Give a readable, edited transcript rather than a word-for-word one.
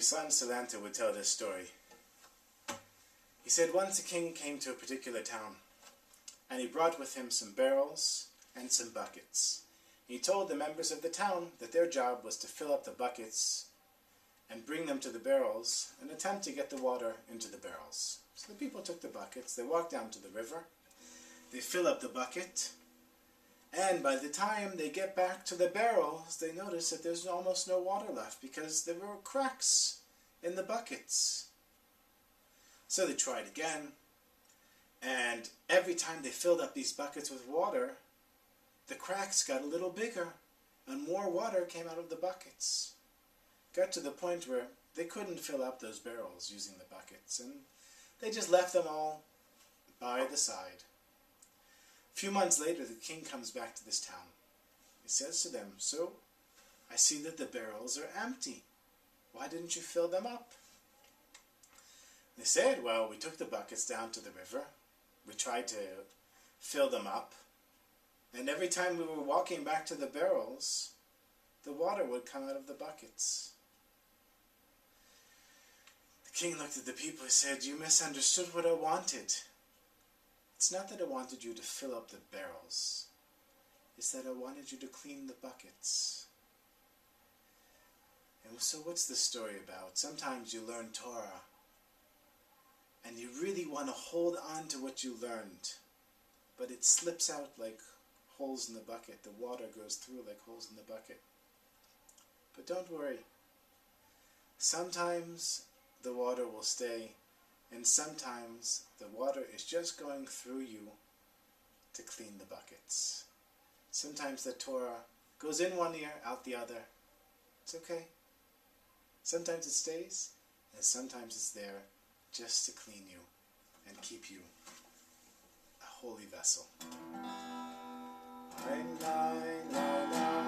Yisroel Salanter would tell this story. He said once a king came to a particular town, and he brought with him some barrels and some buckets. He told the members of the town that their job was to fill up the buckets and bring them to the barrels and attempt to get the water into the barrels. So the people took the buckets, they walked down to the river, they fill up the bucket, and by the time they get back to the barrels, they notice that there's almost no water left because there were cracks in the buckets. So they tried again, and every time they filled up these buckets with water, the cracks got a little bigger, and more water came out of the buckets. Got to the point where they couldn't fill up those barrels using the buckets, and they just left them all by the side. A few months later, the king comes back to this town. He says to them, "So, I see that the barrels are empty. Why didn't you fill them up?" They said, "Well, we took the buckets down to the river. We tried to fill them up. And every time we were walking back to the barrels, the water would come out of the buckets." The king looked at the people and said, "You misunderstood what I wanted. It's not that I wanted you to fill up the barrels. It's that I wanted you to clean the buckets." And so what's the story about? Sometimes you learn Torah, and you really want to hold on to what you learned, but it slips out like holes in the bucket. The water goes through like holes in the bucket. But don't worry. Sometimes the water will stay, and sometimes the water is just going through you to clean the buckets. Sometimes the Torah goes in one ear, out the other. It's okay. Sometimes it stays, and sometimes it's there just to clean you and keep you a holy vessel. La, la, la, la.